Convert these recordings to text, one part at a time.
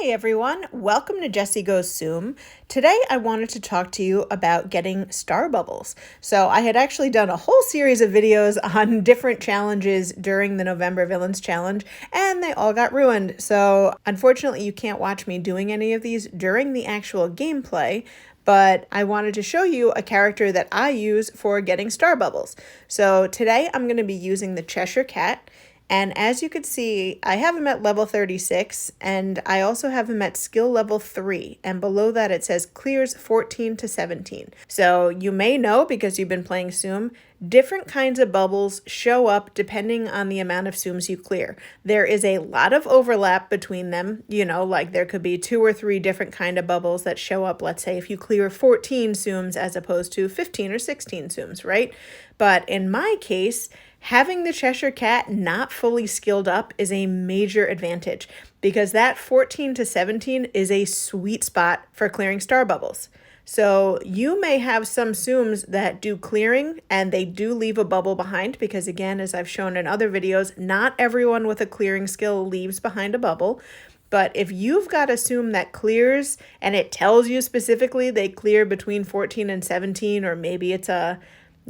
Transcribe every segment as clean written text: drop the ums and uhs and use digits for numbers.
Hey everyone, welcome to Jessie Goes Tsum. Today I wanted to talk to you about getting star bubbles. So I had actually done a whole series of videos on different challenges during the November Villains Challenge, and they all got ruined. So unfortunately you can't watch me doing any of these during the actual gameplay, but I wanted to show you a character that I use for getting star bubbles. So today I'm going to be using the Cheshire Cat. And as you can see, I have him at level 36, and I also have him at skill level 3, and below that it says clears 14 to 17. So you may know, because you've been playing Tsum, different kinds of bubbles show up depending on the amount of Tsums you clear. There is a lot of overlap between them, like there could be 2 or 3 different kind of bubbles that show up, let's say if you clear 14 Tsums as opposed to 15 or 16 Tsums, right? But in my case, having the Cheshire Cat not fully skilled up is a major advantage because that 14 to 17 is a sweet spot for clearing star bubbles. So you may have some Tsums that do clearing and they do leave a bubble behind because, again, as I've shown in other videos, not everyone with a clearing skill leaves behind a bubble. But if you've got a Tsum that clears and it tells you specifically they clear between 14 and 17, or maybe it's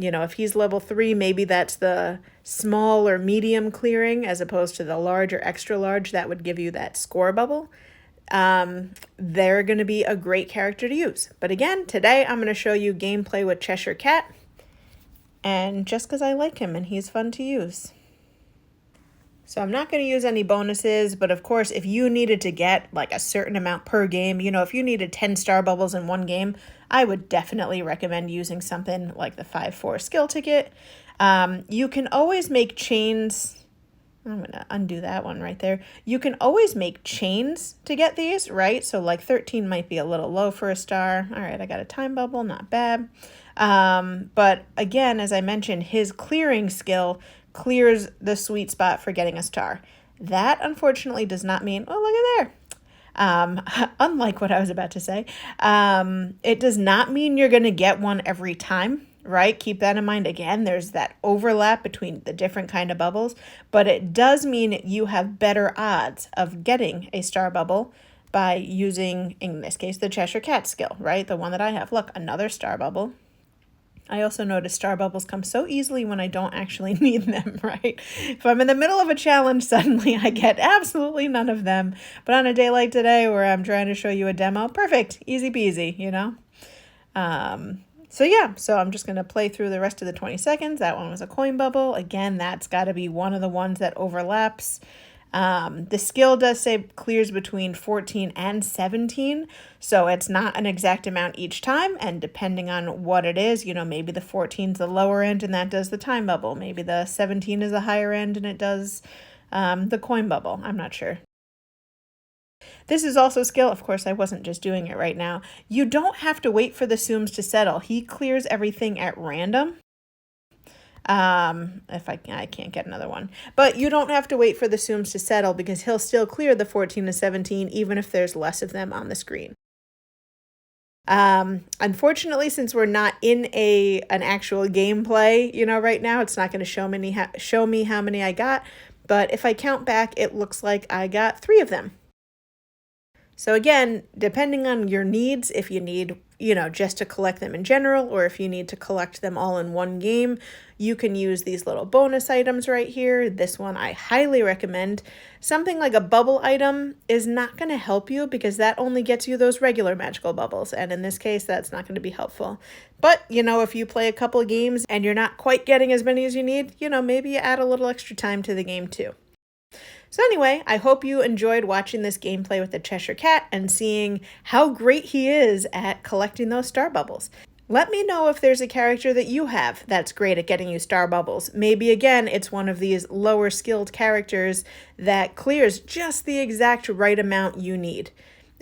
if he's level 3, maybe that's the small or medium clearing as opposed to the large or extra large that would give you that score bubble. They're going to be a great character to use. But again, today I'm going to show you gameplay with Cheshire Cat. And just because I like him and he's fun to use. So I'm not going to use any bonuses, but of course, if you needed to get like a certain amount per game, if you needed 10 star bubbles in one game, I would definitely recommend using something like the 5-4 skill ticket. You can always make chains. I'm going to undo that one right there. You can always make chains to get these, right? So like 13 might be a little low for a star. All right, I got a time bubble, not bad. But again, as I mentioned, his clearing skill clears the sweet spot for getting a star. That unfortunately does not mean, oh, look at there. Unlike what I was about to say, it does not mean you're going to get one every time, right? Keep that in mind. Again, there's that overlap between the different kind of bubbles, but it does mean you have better odds of getting a star bubble by using, in this case, the Cheshire Cat skill, right? The one that I have. Look, another star bubble. I also notice star bubbles come so easily when I don't actually need them, right? If I'm in the middle of a challenge, suddenly I get absolutely none of them. But on a day like today where I'm trying to show you a demo, perfect, easy peasy, So I'm just going to play through the rest of the 20 seconds. That one was a coin bubble. Again, that's got to be one of the ones that overlaps. The skill does say clears between 14 and 17, so it's not an exact amount each time, and depending on what it is, maybe the 14 is the lower end and that does the time bubble. Maybe the 17 is the higher end and it does the coin bubble. I'm not sure. This is also skill. Of course, I wasn't just doing it right now. You don't have to wait for the Tsums to settle. He clears everything at random. If I can't get another one, but you don't have to wait for the Tsums to settle because he'll still clear the 14 to 17 even if there's less of them on the screen. Unfortunately, since we're not in an actual gameplay, right now, it's not going to show me how many I got, but if I count back, it looks like I got 3 of them. So again, depending on your needs, if you need, just to collect them in general, or if you need to collect them all in one game, you can use these little bonus items right here. This one I highly recommend. Something like a bubble item is not going to help you because that only gets you those regular magical bubbles. And in this case, that's not going to be helpful. But, if you play a couple of games and you're not quite getting as many as you need, maybe you add a little extra time to the game too. So anyway, I hope you enjoyed watching this gameplay with the Cheshire Cat and seeing how great he is at collecting those star bubbles. Let me know if there's a character that you have that's great at getting you star bubbles. Maybe, again, it's one of these lower skilled characters that clears just the exact right amount you need.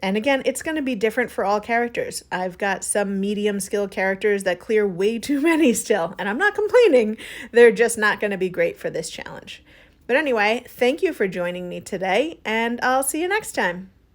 And again, it's going to be different for all characters. I've got some medium skill characters that clear way too many still, and I'm not complaining. They're just not going to be great for this challenge. But anyway, thank you for joining me today, and I'll see you next time.